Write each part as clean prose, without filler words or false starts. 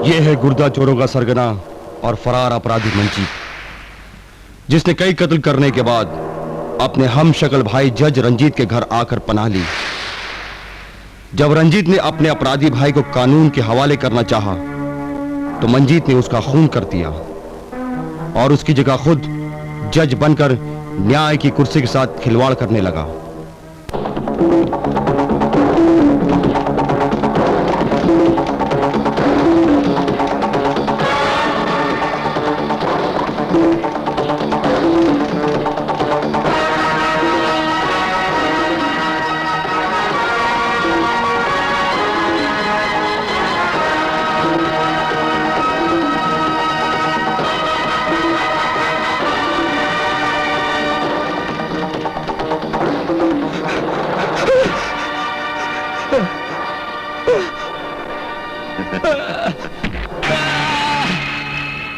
ये है गुर्दा चोरों का सरगना और फरार अपराधी मंजीत, जिसने कई कत्ल करने के बाद अपने हम शक्ल भाई जज रंजीत के घर आकर पनाह ली। जब रंजीत ने अपने अपराधी भाई को कानून के हवाले करना चाहा, तो मंजीत ने उसका खून कर दिया और उसकी जगह खुद जज बनकर न्याय की कुर्सी के साथ खिलवाड़ करने लगा।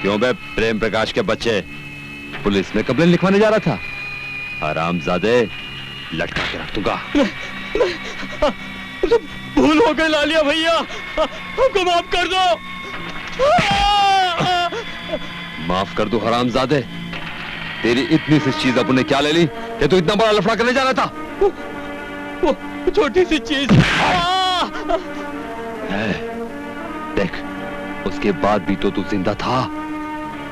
क्यों बे प्रेम प्रकाश के बच्चे, पुलिस में कंप्लेन लिखवाने जा रहा था? हरामजादे, लटका के रख दूंगा। भूल हो गई लालिया भैया, हमको माफ कर दो। माफ कर दो हरामजादे, तेरी इतनी सी चीज अपन ने क्या ले ली कि तू इतना बड़ा लफड़ा करने जा रहा था? वो छोटी सी चीज। देख, उसके बाद भी तो तू जिंदा था,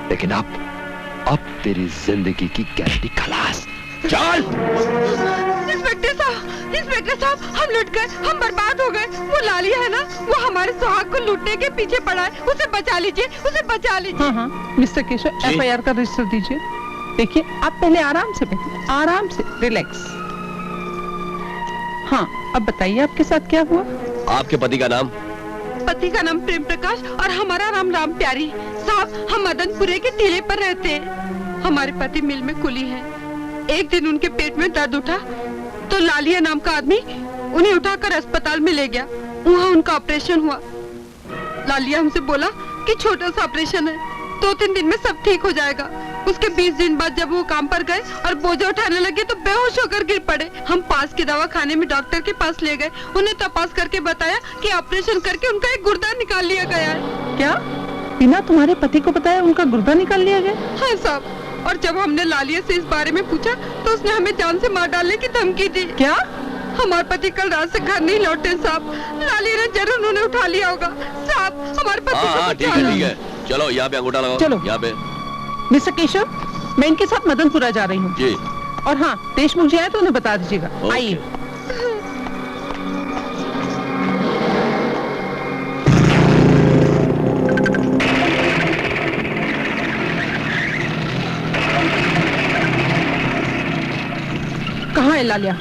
लेकिन अब तेरी जिंदगी की गारंटी खलास। चल। इंस्पेक्टर साहब, हम लुट गए, हम बर्बाद हो गए। वो लालिया है ना, वो हमारे सुहाग को लूटने के पीछे पड़ा है। उसे बचा लीजिए, उसे बचा लीजिए। हाँ, मिस्टर केशव, FIR का रजिस्टर दीजिए। देखिए, आप पहले आराम से बैठिए, आराम से, रिलैक्स। हाँ, अब बताइए आपके साथ क्या हुआ? आपके पति का नाम? पति का नाम प्रेम प्रकाश और हमारा नाम राम प्यारी। साहब, हम मदनपुरे के टीले पर रहते हैं। हमारे पति मिल में कुली है। एक दिन उनके पेट में दर्द उठा तो लालिया नाम का आदमी उन्हें उठाकर अस्पताल में ले गया। वहाँ उनका ऑपरेशन हुआ। लालिया हमसे बोला कि छोटा सा ऑपरेशन है, 2-3 दिन में सब ठीक हो जाएगा। उसके 20 दिन बाद जब वो काम पर गए और बोझा उठाने लगे तो बेहोश होकर गिर पड़े। हम पास के दवाखाने में डॉक्टर के पास ले गए। उन्हें तपास करके बताया कि ऑपरेशन करके उनका एक गुर्दा निकाल लिया गया है। क्या? बिना तुम्हारे पति को बताया उनका गुर्दा निकाल लिया गया? हाँ साहब, और जब हमने लालिया से इस बारे में पूछा तो उसने हमें जान से मार डालने की धमकी दी। क्या? हमारे पति कल रात से घर नहीं लौटे साहब। लालिया ने जरूर उन्हें उठा लिया होगा साहब। हमारे पति ठीक है, चलो यहाँ पे अंगूठा लगाओ। चलो यहाँ पे। मिस्टर केशव, मैं इनके साथ मदनपुरा जा रही हूँ जी। और हाँ, देशमुख जी आए तो उन्हें बता दीजिएगा। आइए। कहाँ है लालिया?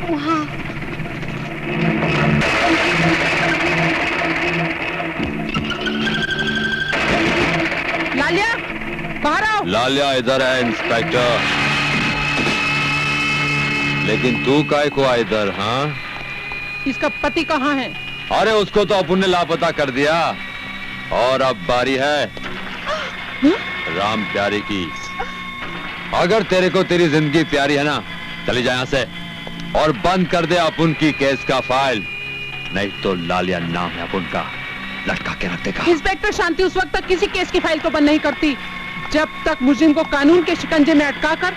वहाँ। लालिया, बाहर आओ। लालिया इधर है इंस्पेक्टर। लेकिन तू काय को आया इधर? हाँ, इसका पति कहाँ है? अरे उसको तो अपन ने लापता कर दिया और अब बारी है राम प्यारी की। अगर तेरे को तेरी जिंदगी प्यारी है ना, चली जा यहाँ से और बंद कर दे अपन की केस का फाइल, नहीं तो लालिया नाम है अपन का, लटका के रख देगा। इंस्पेक्टर शांति उस वक्त तक किसी केस की फाइल को बंद नहीं करती जब तक मुजरिम को कानून के शिकंजे में अटकाकर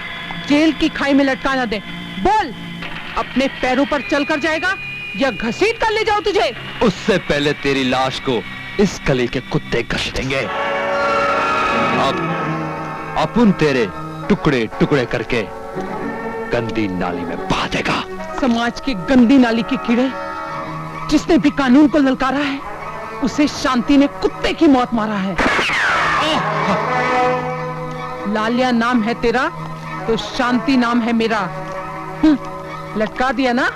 जेल की खाई में लटका न दे। बोल, अपने पैरों पर चलकर जाएगा या घसीट कर ले जाओ तुझे? उससे पहले तेरी लाश को इस गली के कुत्ते घसीटेंगे। अब अपन तेरे टुकड़े टुकड़े करके गंदी नाली में बहा देगा। समाज की गंदी नाली के कीड़े, जिसने भी कानून को ललकारा है उसे शांति ने कुत्ते की मौत मारा है। लालिया नाम है तेरा तो शांति नाम है मेरा। लटका दिया ना?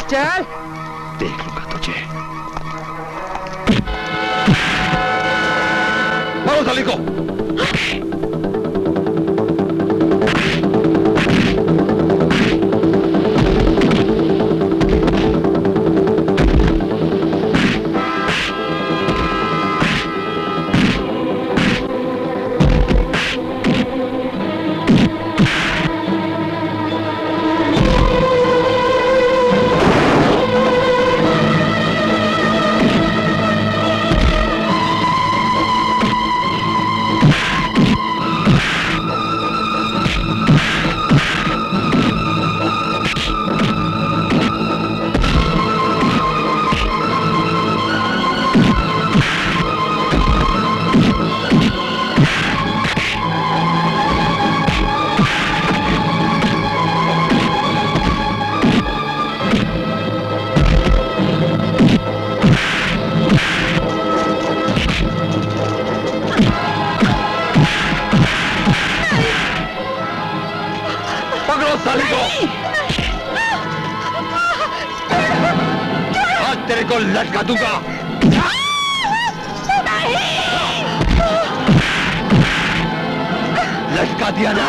चल, देख लूंगा तुझे। मारो साली को। को लटका दूंगा। लटका दिया ना।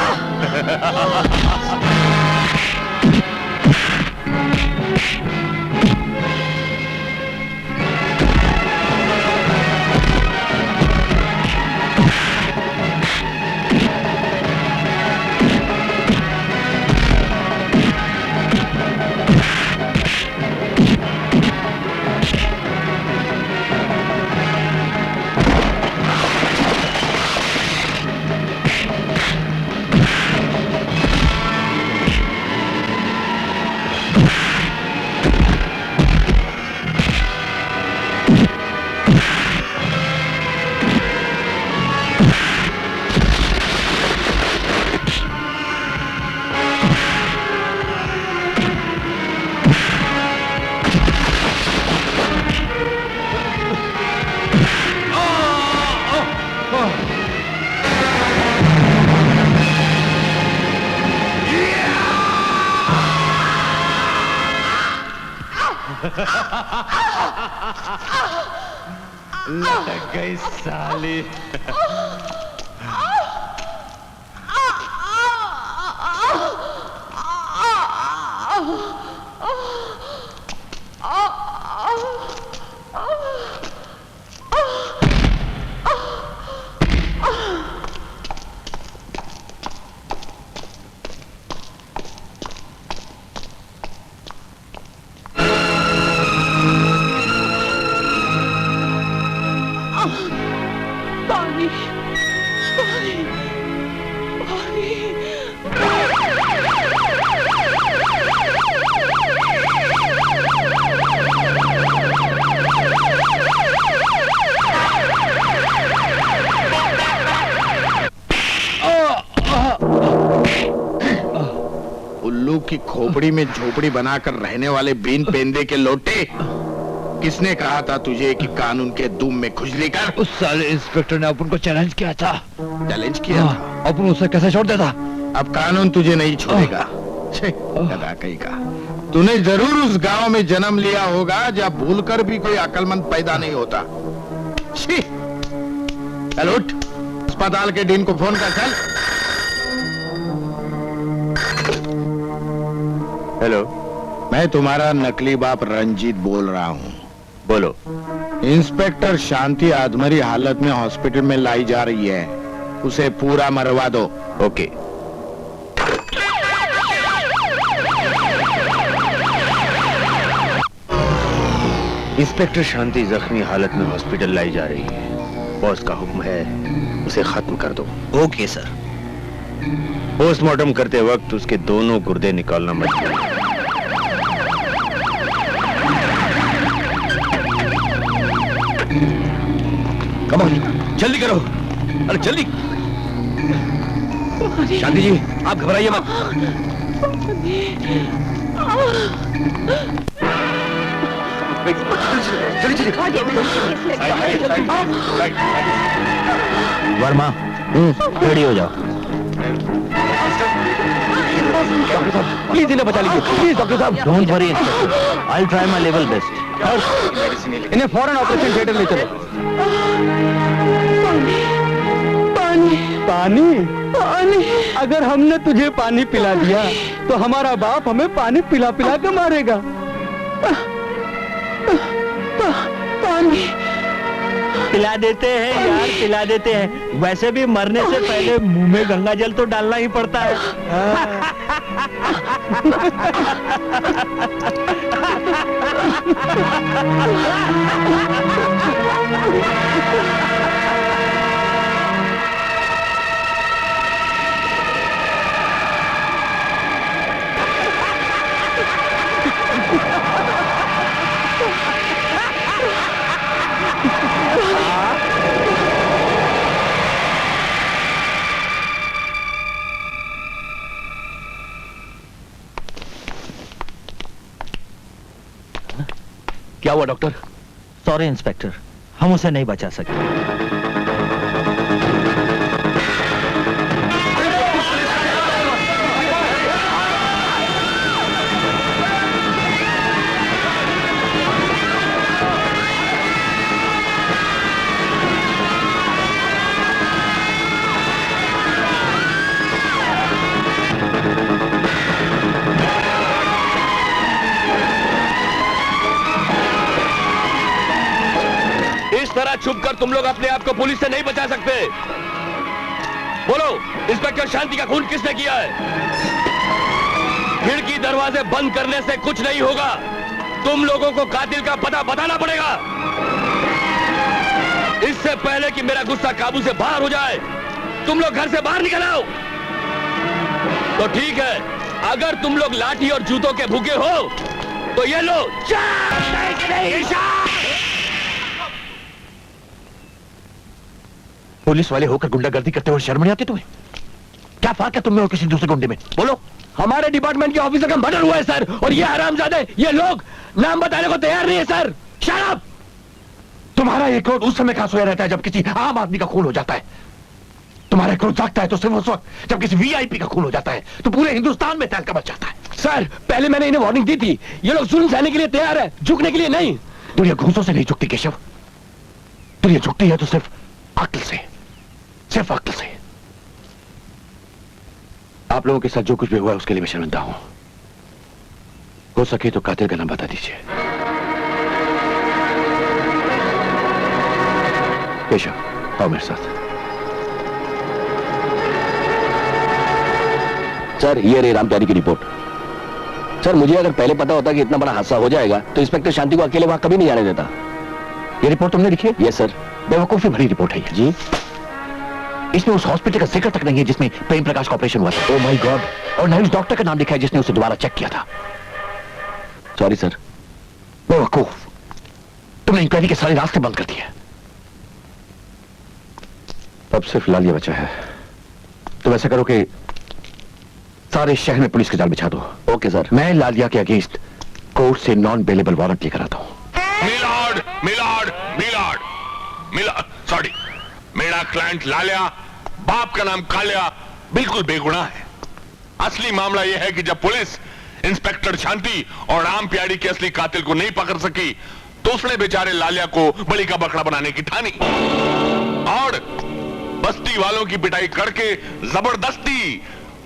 लटक गई साली। पानी पानी उल्लू की खोपड़ी में झोपड़ी बनाकर रहने वाले बीन पेंदे के लोटे, किसने कहा था तुझे कि कानून के दुम में खुजली कर? उस साले इंस्पेक्टर ने अपन को चैलेंज किया था। चैलेंज किया था? अपन उसे कैसे छोड़ देता? अब कानून तुझे नहीं छोड़ेगा। गधा कहीं का। तूने जरूर उस गांव में जन्म लिया होगा जहाँ भूलकर भी कोई अक्लमंद पैदा नहीं होता। छी! चल उठ, अस्पताल के डीन को फोन कर। चल। हेलो, मैं तुम्हारा नकली बाप रंजीत बोल रहा हूँ। बोलो। इंस्पेक्टर शांति आधमरी हालत में हॉस्पिटल में लाई जा रही है, उसे पूरा मरवा दो। ओके। इंस्पेक्टर शांति जख्मी हालत में हॉस्पिटल लाई जा रही है। बॉस का हुक्म है, उसे खत्म कर दो। Okay sir. पोस्टमार्टम करते वक्त उसके दोनों गुर्दे निकालना मत भूलना। कम ऑन, जल्दी करो। अरे जल्दी। शांति जी, आप घबराइए मत। वर्मा रेडी हो जाओ। डॉक्टर साहब प्लीज इन्हें बचा लीजिए, प्लीज डॉक्टर साहब। Don't worry inspector, I will try my level best. इन्हें फौरन ऑपरेशन थिएटर ले चलो। पानी पानी? पानी। अगर हमने तुझे पानी पिला दिया तो हमारा बाप हमें पानी पिला पिला के मारेगा। पानी पिला देते हैं यार, पिला देते हैं। वैसे भी मरने से पहले मुंह में गंगा जल तो डालना ही पड़ता है। क्या हुआ डॉक्टर? सॉरी इंस्पेक्टर, हम उसे नहीं बचा सके। इस तरह छुपकर तुम लोग अपने आप को पुलिस से नहीं बचा सकते। बोलो, इंस्पेक्टर शांति का खून किसने किया है? खिड़की दरवाजे बंद करने से कुछ नहीं होगा। तुम लोगों को कातिल का पता बताना पड़ेगा। इससे पहले कि मेरा गुस्सा काबू से बाहर हो जाए, तुम लोग घर से बाहर निकल आओ। तो ठीक है, अगर तुम लोग लाठी और जूतों के भूखे हो तो ये लो। पुलिस वाले होकर गुंडागर्दी करते हुए शर्म नहीं आती तुम्हें? क्या फर्क है तुम में और किसी दूसरे गुंडे में? बोलो। हमारे डिपार्टमेंट के ऑफिसर का मर्डर हुआ है सर, और ये हरामजादे, ये लोग नाम बताने को तैयार नहीं है सर। Shut up! तुम्हारा ये क्रोध उस समय कहां सोया रहता है जब किसी आम आदमी का खून हो जाता है? तुम्हारा क्रोध जागता है तो सिर्फ उस वक्त जब किसी वीआईपी का खून हो जाता है, तो पूरे हिंदुस्तान में तहलका मच जाता है। सर, पहले मैंने इन्हें वार्निंग दी थी, ये लोग जुल्म सहने के लिए तैयार है, झुकने के लिए नहीं। दुनिया घूंसों से नहीं झुकती केशव, दुनिया झुकती है तो सिर्फ अक्ल से, सिर्फ अक्ल से। आप लोगों के साथ जो कुछ भी हुआ है उसके लिए मैं शर्मिंदा हूं। हो सके तो कातिल का नाम बता दीजिए। केशव, आओ मेरे साथ। सर, ये रही राम प्यारी की रिपोर्ट। सर, मुझे अगर पहले पता होता कि इतना बड़ा हादसा हो जाएगा तो इंस्पेक्टर शांति को अकेले वहां कभी नहीं जाने देता। ये रिपोर्ट तुमने लिखी है? Yes sir. बेवकूफी भरी रिपोर्ट है ये। जी। इसमें उस हॉस्पिटल का जिक्र तक नहीं है जिसमें प्रेम प्रकाश का ऑपरेशन हुआ था। Oh my God! और ना ही उस डॉक्टर का नाम लिखा है जिसने उसे दोबारा चेक किया था। Sorry sir. बेवकूफ, तुमने इंक्वायरी के सारे रास्ते बंद कर दिए। अब सिर्फ लालिया बचा है। तुम ऐसा करो कि सारे शहर में पुलिस के जाल बिछा दो। Okay sir. मैं लालिया के अगेंस्ट कोर्ट से नॉन बेलेबल वारंट लेकर आता हूं। Milord, milord, milord, milord, sorry, मेरा क्लाइंट लालिया, बाप का नाम कालिया, बिल्कुल बेगुनाह है। असली मामला यह है कि जब पुलिस इंस्पेक्टर शांति और राम प्यारी के असली कातिल को नहीं पकड़ सकी तो उसने बेचारे लालिया को बलि का बकरा बनाने की ठानी और बस्ती वालों की पिटाई करके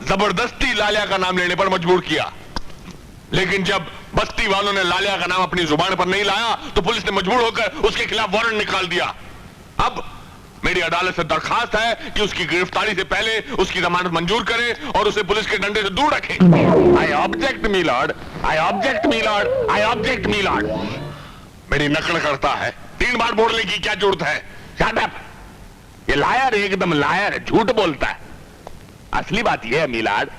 जबरदस्ती लालिया का नाम लेने पर मजबूर किया। लेकिन जब बस्ती वालों ने लालिया का नाम अपनी जुबान पर नहीं लाया तो पुलिस ने मजबूर होकर उसके खिलाफ वारंट निकाल दिया। अब मेरी अदालत से दरखास्त है कि उसकी गिरफ्तारी से पहले उसकी जमानत मंजूर करे और उसे पुलिस के डंडे से दूर रखे। I object me Lord, I object me Lord, I object me Lord. मेरी नकल करता है, 3 बार बोलने की क्या जरूरत है? Shut up! ये लायर एकदम लायर है, झूठ बोलता है। असली बात यह है मिलाड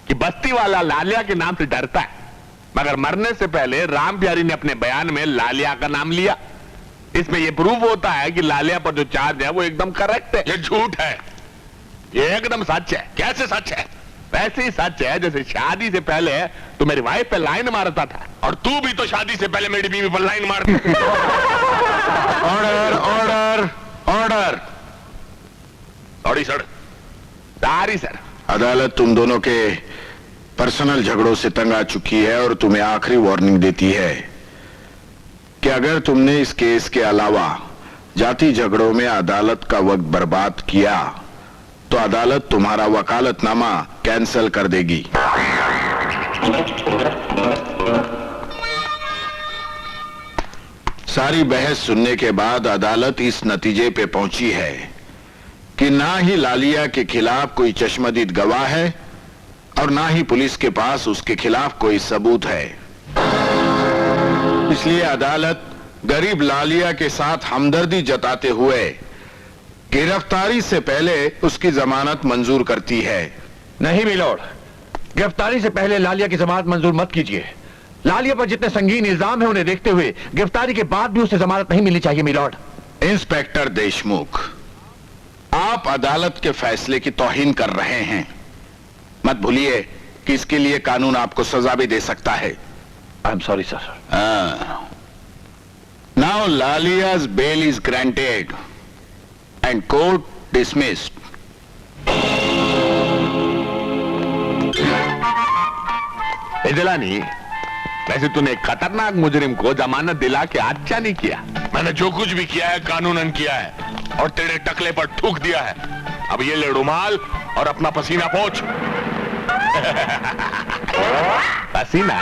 कि बस्ती वाला लालिया के नाम से डरता है, मगर मरने से पहले राम प्यारी ने अपने बयान में लालिया का नाम लिया। इसमें यह प्रूव होता है कि लालिया पर जो चार्ज है वो एकदम करेक्ट है। ये झूठ है, ये एकदम सच है। कैसे सच है? वैसे ही सच है जैसे शादी से पहले तू मेरी वाइफ पे लाइन मारता था और तू भी तो शादी से पहले मेरी बीवी पर लाइन मारता। Order, order, order. Sorry sir. सारी सर। अदालत तुम दोनों के पर्सनल झगड़ों से तंग आ चुकी है और तुम्हें आखिरी वार्निंग देती है कि अगर तुमने इस केस के अलावा जाति झगड़ों में अदालत का वक्त बर्बाद किया तो अदालत तुम्हारा वकालतनामा कैंसिल कर देगी। सारी बहस सुनने के बाद अदालत इस नतीजे पे पहुंची है कि ना ही लालिया के खिलाफ कोई चश्मदीद गवाह है और ना ही पुलिस के पास उसके खिलाफ कोई सबूत है। इसलिए अदालत गरीब लालिया के साथ हमदर्दी जताते हुए गिरफ्तारी से पहले उसकी जमानत मंजूर करती है। नहीं मिलोड, गिरफ्तारी से पहले लालिया की जमानत मंजूर मत कीजिए। लालिया पर जितने संगीन इल्जाम है उन्हें देखते हुए गिरफ्तारी के बाद भी उसे जमानत नहीं मिलनी चाहिए मिलोड। इंस्पेक्टर देशमुख, आप अदालत के फैसले की तौहीन कर रहे हैं। मत भूलिए कि इसके लिए कानून आपको सजा भी दे सकता है। I am sorry sir. Now लालिया's bail is granted and court dismissed. Dilani, वैसे तूने एक खतरनाक मुजरिम को जमानत दिला के अच्छा नहीं किया। मैंने जो कुछ भी किया है कानूनन किया है और तेरे टकले पर थूक दिया है। अब ये ले रुमाल और अपना पसीना पोंछ। पसीना?